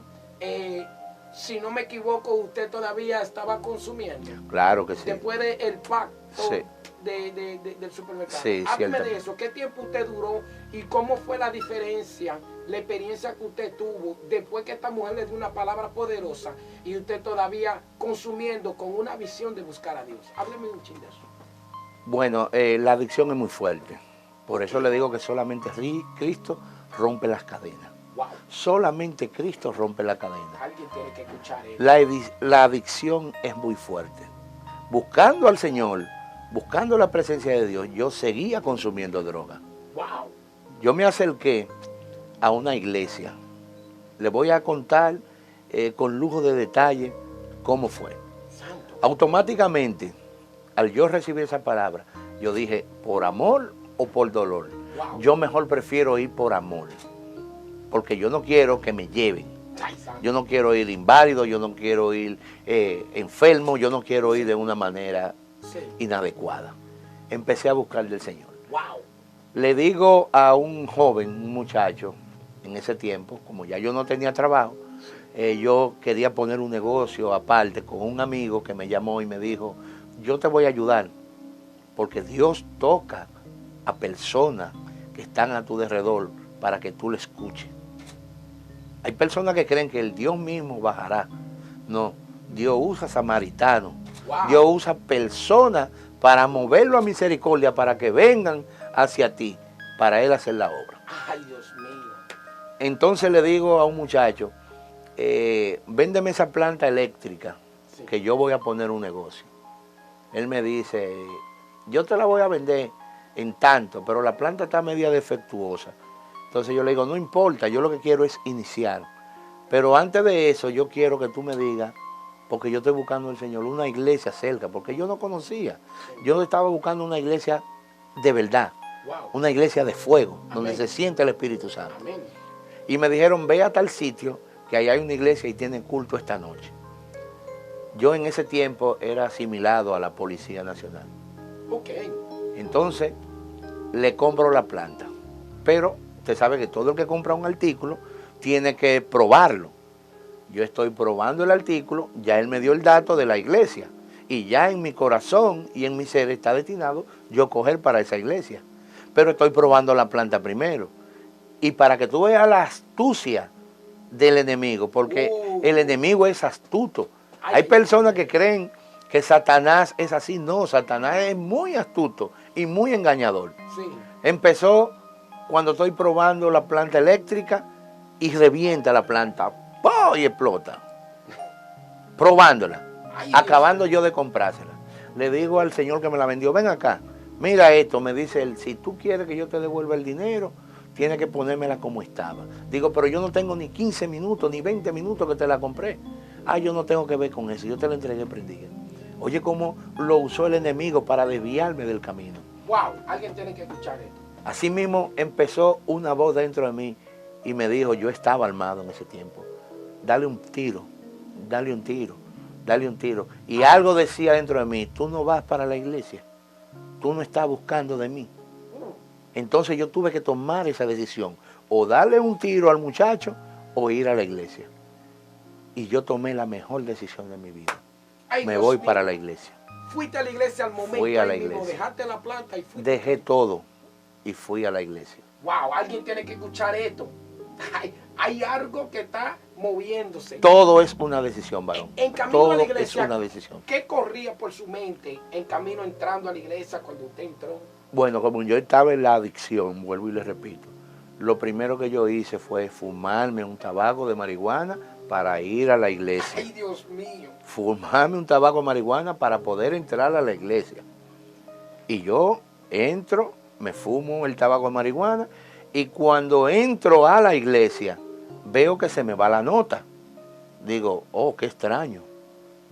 Speaker 2: si no me equivoco, usted todavía estaba consumiendo.
Speaker 1: Claro que sí.
Speaker 2: Después del pacto
Speaker 1: Sí.
Speaker 2: del supermercado.
Speaker 1: Sí,
Speaker 2: Hábleme de
Speaker 1: ciertamente.
Speaker 2: eso. ¿Qué tiempo usted duró y cómo fue la diferencia, la experiencia que usted tuvo después que esta mujer le dio una palabra poderosa y usted todavía consumiendo con una visión de buscar a Dios? Hábleme un chin de eso.
Speaker 1: Bueno, la adicción es muy fuerte. Por eso le digo que solamente Cristo rompe las cadenas.
Speaker 2: Wow.
Speaker 1: Solamente Cristo rompe la cadena.
Speaker 2: Alguien tiene que escuchar eso.
Speaker 1: La adicción es muy fuerte. Buscando al Señor, buscando la presencia de Dios, yo seguía consumiendo droga.
Speaker 2: Wow.
Speaker 1: Yo me acerqué a una iglesia. Le voy a contar con lujo de detalle cómo fue.
Speaker 2: Santo.
Speaker 1: Automáticamente, al yo recibir esa palabra, yo dije, ¿por amor o por dolor?
Speaker 2: Wow.
Speaker 1: Yo mejor prefiero ir por amor, porque yo no quiero que me lleven.
Speaker 2: Ay, santo.
Speaker 1: Yo no quiero ir inválido, yo no quiero ir enfermo, yo no quiero ir de una manera
Speaker 2: Sí.
Speaker 1: inadecuada. Empecé a buscar del Señor.
Speaker 2: Wow.
Speaker 1: Le digo a un joven, un muchacho, en ese tiempo, como ya yo no tenía trabajo, yo quería poner un negocio aparte con un amigo que me llamó y me dijo, yo te voy a ayudar, porque Dios toca a personas que están a tu alrededor para que tú le escuches. Hay personas que creen que el Dios mismo bajará. No, Dios usa samaritanos.
Speaker 2: Wow.
Speaker 1: Dios usa personas para moverlo a misericordia, para que vengan hacia ti, para Él hacer la obra.
Speaker 2: Ay, Dios mío.
Speaker 1: Entonces le digo a un muchacho, véndeme esa planta eléctrica,
Speaker 2: Sí.
Speaker 1: que yo voy a poner un negocio. Él me dice, yo te la voy a vender en tanto, pero la planta está media defectuosa. Entonces yo le digo, no importa, yo lo que quiero es iniciar. Pero antes de eso yo quiero que tú me digas, porque yo estoy buscando al Señor, una iglesia cerca, porque yo no conocía. Yo estaba buscando una iglesia de verdad,
Speaker 2: Wow.
Speaker 1: una iglesia de fuego,
Speaker 2: Amén.
Speaker 1: donde se siente el Espíritu Santo.
Speaker 2: Amén.
Speaker 1: Y me dijeron, ve a tal sitio, que ahí hay una iglesia y tienen culto esta noche. Yo en ese tiempo era asimilado a la Policía Nacional.
Speaker 2: Ok.
Speaker 1: Entonces, le compro la planta. Pero usted sabe que todo el que compra un artículo tiene que probarlo. Yo estoy probando el artículo, ya él me dio el dato de la iglesia. Y ya en mi corazón y en mi ser está destinado yo coger para esa iglesia. Pero estoy probando la planta primero. Y para que tú veas la astucia del enemigo, porque el enemigo es astuto. Hay personas que creen que Satanás es así. No, Satanás es muy astuto y muy engañador.
Speaker 2: Sí.
Speaker 1: Empezó cuando estoy probando la planta eléctrica y revienta la planta, ¡pum! Y explota. Probándola,
Speaker 2: Ay,
Speaker 1: acabando yo de comprársela. Le digo al señor que me la vendió, ven acá, mira esto, me dice él, si tú quieres que yo te devuelva el dinero, tienes que ponérmela como estaba. Digo, pero yo no tengo ni 15 minutos, ni 20 minutos que te la compré. Ah, yo no tengo que ver con eso, yo te la entregué prendida. Oye, cómo lo usó el enemigo para desviarme del camino.
Speaker 2: Wow. Alguien tiene que escuchar esto.
Speaker 1: Así mismo empezó una voz dentro de mí y me dijo, yo estaba armado en ese tiempo, dale un tiro, dale un tiro, dale un tiro. Y algo decía dentro de mí, tú no vas para la iglesia, tú no estás buscando de mí. Entonces yo tuve que tomar esa decisión, o darle un tiro al muchacho o ir a la iglesia. Y yo tomé la mejor decisión de mi vida.
Speaker 2: Ay,
Speaker 1: Me
Speaker 2: Dios
Speaker 1: voy
Speaker 2: mío.
Speaker 1: para la iglesia.
Speaker 2: Fuiste a la iglesia al momento.
Speaker 1: Fui a la
Speaker 2: ahí mismo,
Speaker 1: iglesia.
Speaker 2: dejaste la planta y fuiste.
Speaker 1: Dejé todo y fui a la iglesia.
Speaker 2: Wow, alguien tiene que escuchar esto. Hay algo que está moviéndose.
Speaker 1: Todo es una decisión, varón.
Speaker 2: En camino
Speaker 1: Todo
Speaker 2: a la
Speaker 1: es
Speaker 2: iglesia,
Speaker 1: una decisión.
Speaker 2: ¿qué corría por su mente en camino entrando a la iglesia cuando usted entró?
Speaker 1: Bueno, como yo estaba en la adicción, vuelvo y le repito, lo primero que yo hice fue fumarme un tabaco de marihuana para ir a la iglesia.
Speaker 2: Ay, Dios mío.
Speaker 1: Fumarme un tabaco de marihuana para poder entrar a la iglesia. Y yo entro, me fumo el tabaco de marihuana y cuando entro a la iglesia veo que se me va la nota. Digo, oh, qué extraño,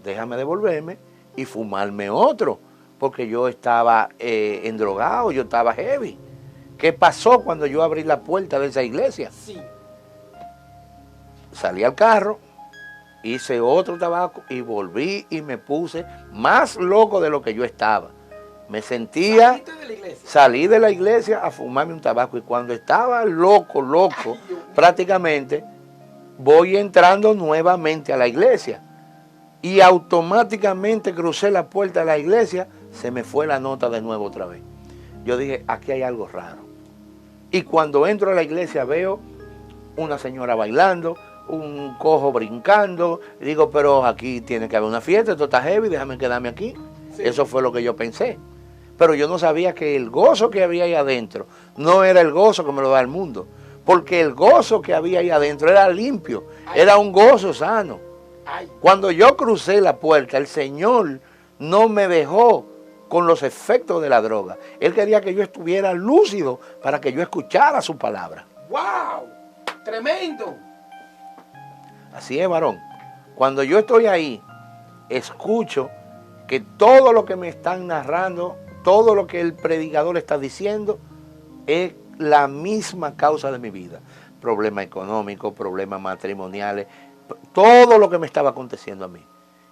Speaker 1: déjame devolverme y fumarme otro, porque yo estaba endrogado, yo estaba heavy. ¿Qué pasó cuando yo abrí la puerta de esa iglesia?
Speaker 2: Sí.
Speaker 1: Salí al carro, hice otro tabaco y volví y me puse más loco de lo que yo estaba. Me sentía,
Speaker 2: ¿Saliste de la iglesia?
Speaker 1: salí de la iglesia a fumarme un tabaco y cuando estaba loco,
Speaker 2: Ay, Dios mío.
Speaker 1: prácticamente voy entrando nuevamente a la iglesia y automáticamente crucé la puerta de la iglesia, se me fue la nota de nuevo otra vez. Yo dije, aquí hay algo raro. Y cuando entro a la iglesia veo una señora bailando, un cojo brincando, y digo, pero aquí tiene que haber una fiesta, esto está heavy, déjame quedarme aquí.
Speaker 2: Sí.
Speaker 1: Eso fue lo que yo pensé. Pero yo no sabía que el gozo que había ahí adentro no era el gozo que me lo da el mundo, porque el gozo que había ahí adentro era limpio, era un gozo sano.
Speaker 2: Ay,
Speaker 1: Cuando yo crucé la puerta, el Señor no me dejó con los efectos de la droga. Él quería que yo estuviera lúcido para que yo escuchara su palabra.
Speaker 2: wow, tremendo.
Speaker 1: Así es, varón. Cuando yo estoy ahí, escucho que todo lo que me están narrando, todo lo que el predicador está diciendo, es la misma causa de mi vida. Problemas económicos, problemas matrimoniales, todo lo que me estaba aconteciendo a mí.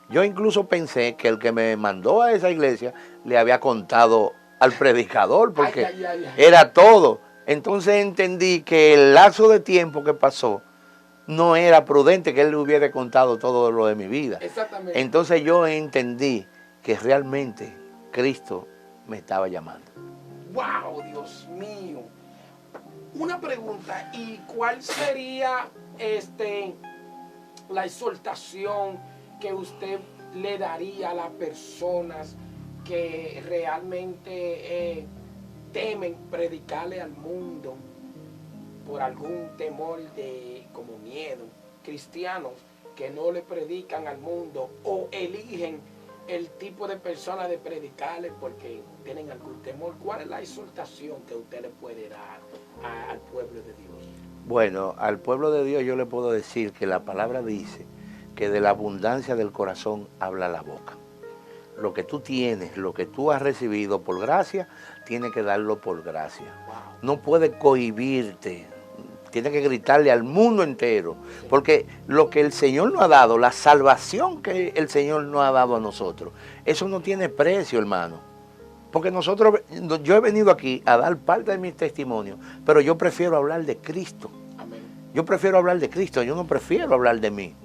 Speaker 1: Yo incluso pensé que el que me mandó a esa iglesia le había contado al predicador, porque
Speaker 2: Ay, ay, ay.
Speaker 1: era todo. Entonces entendí que el lapso de tiempo que pasó no era prudente que él le hubiera contado todo lo de mi vida.
Speaker 2: Exactamente.
Speaker 1: Entonces yo entendí que realmente Cristo me estaba llamando.
Speaker 2: Wow, Dios mío. Una pregunta, ¿y cuál sería la exhortación que usted le daría a las personas que realmente temen predicarle al mundo por algún temor como miedo? Cristianos que no le predican al mundo o eligen el tipo de persona de predicarle porque tienen algún temor. ¿Cuál es la exhortación que usted le puede dar al pueblo de Dios?
Speaker 1: Bueno, al pueblo de Dios yo le puedo decir que la palabra dice que de la abundancia del corazón habla la boca. Lo que tú tienes, lo que tú has recibido por gracia, tienes que darlo por gracia.
Speaker 2: Wow.
Speaker 1: No puedes cohibirte, tienes que gritarle al mundo entero, porque lo que el Señor nos ha dado, la salvación que el Señor nos ha dado a nosotros, eso no tiene precio, hermano. Porque yo he venido aquí a dar parte de mis testimonios, pero yo prefiero hablar de Cristo.
Speaker 2: Amén.
Speaker 1: Yo prefiero hablar de Cristo, yo no prefiero hablar de mí.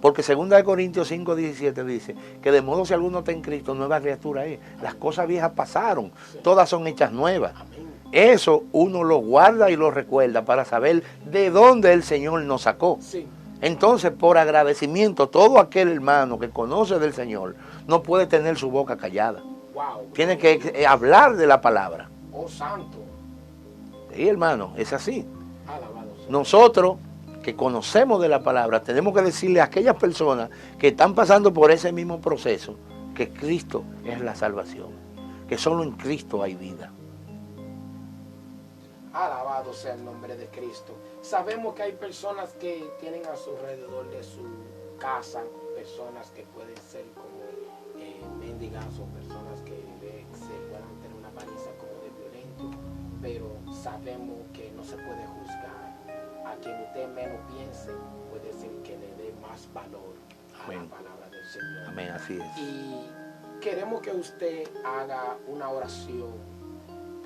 Speaker 1: Porque 2 Corintios 5:17 dice que de modo si alguno está en Cristo, nueva criatura es. Las cosas viejas pasaron, todas son hechas nuevas.
Speaker 2: Amén.
Speaker 1: Eso uno lo guarda y lo recuerda para saber de dónde el Señor nos sacó.
Speaker 2: Sí.
Speaker 1: Entonces, por agradecimiento, todo aquel hermano que conoce del Señor no puede tener su boca callada.
Speaker 2: Wow.
Speaker 1: Tiene que hablar de la palabra.
Speaker 2: Oh, santo.
Speaker 1: Sí, hermano, es así.
Speaker 2: Alabado sea.
Speaker 1: Nosotros que conocemos de la palabra, tenemos que decirle a aquellas personas que están pasando por ese mismo proceso que Cristo es la salvación, que solo en Cristo hay vida.
Speaker 2: Alabado sea el nombre de Cristo. Sabemos que hay personas que tienen a su alrededor de su casa, personas que pueden ser como mendigas o personas que se puedan tener una apariencia como de violento, pero sabemos que no se puede juzgar. A quien usted menos piense, puede ser que le dé más valor a
Speaker 1: Amén.
Speaker 2: la palabra del Señor.
Speaker 1: Amén, así es.
Speaker 2: Y queremos que usted haga una oración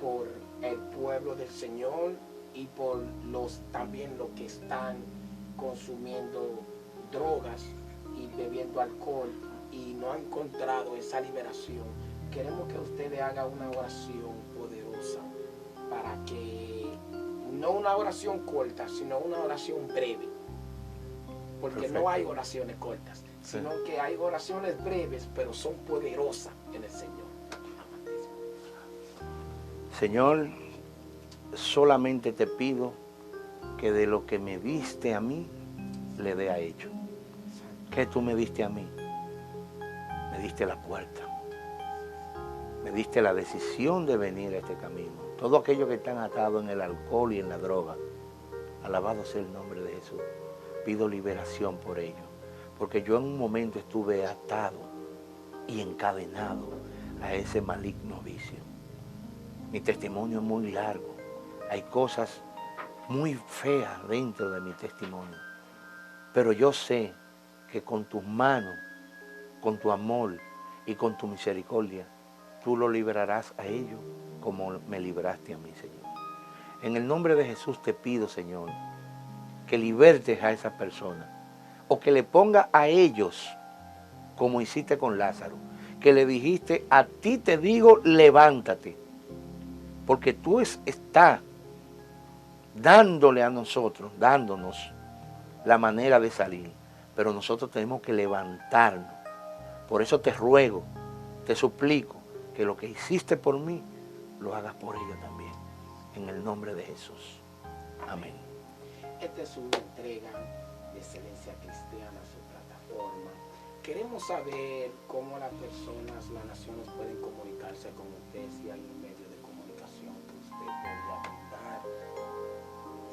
Speaker 2: por el pueblo del Señor y por también los que están consumiendo drogas y bebiendo alcohol y no han encontrado esa liberación. Queremos que usted le haga una oración poderosa para que, no una oración corta, sino una oración breve. Porque
Speaker 1: Perfecto.
Speaker 2: no hay oraciones cortas, sino que hay oraciones breves, pero son poderosas en el Señor. Amantísimo.
Speaker 1: Señor, solamente te pido que de lo que me diste a mí, le dé a ellos. ¿Qué tú me diste a mí? Me diste la puerta. Me diste la decisión de venir a este camino. Todos aquellos que están atados en el alcohol y en la droga, alabado sea el nombre de Jesús. Pido liberación por ellos, porque yo en un momento estuve atado y encadenado a ese maligno vicio. Mi testimonio es muy largo, Hay cosas muy feas dentro de mi testimonio. Pero yo sé que con tus manos, con tu amor y con tu misericordia, tú lo librarás a ellos como me libraste a mí, Señor. En el nombre de Jesús te pido, Señor, que libertes a esa persona o que le ponga a ellos como hiciste con Lázaro, que le dijiste, a ti te digo, levántate, porque tú estás dándole a nosotros, dándonos la manera de salir, pero nosotros tenemos que levantarnos. Por eso te ruego, te suplico, que lo que hiciste por mí, lo hagas por ellos también, en el nombre de Jesús. Amén.
Speaker 2: Esta es una entrega de Excelencia Cristiana, su plataforma. Queremos saber cómo las personas, las naciones pueden comunicarse con usted, si hay un medio de comunicación que usted podría brindar,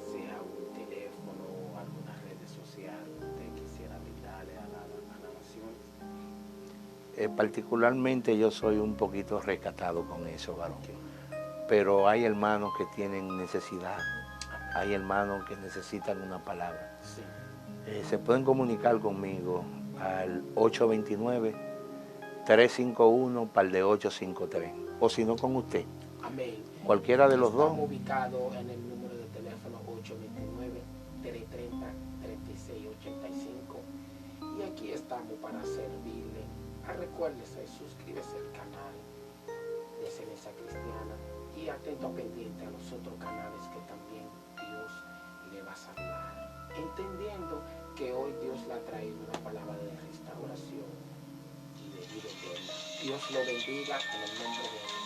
Speaker 2: sea un teléfono o alguna red social que usted quisiera brindarle a las naciones.
Speaker 1: Particularmente yo soy un poquito recatado con eso, varón.
Speaker 2: Okay.
Speaker 1: Pero hay hermanos que tienen necesidad, hay hermanos que necesitan una palabra.
Speaker 2: Sí.
Speaker 1: Se pueden comunicar conmigo al 829-351-853, o si no con usted.
Speaker 2: Amén.
Speaker 1: Cualquiera de los dos.
Speaker 2: Estamos ubicados en el número de teléfono 829-330-3685 y aquí estamos para servirle. Recuérdese, suscríbase al canal de Excelencia Cristiana y atento pendiente a los otros canales que también Dios le va a salvar, entendiendo que hoy Dios le ha traído una palabra de restauración y de vida eterna. Dios lo bendiga en el nombre de Jesús.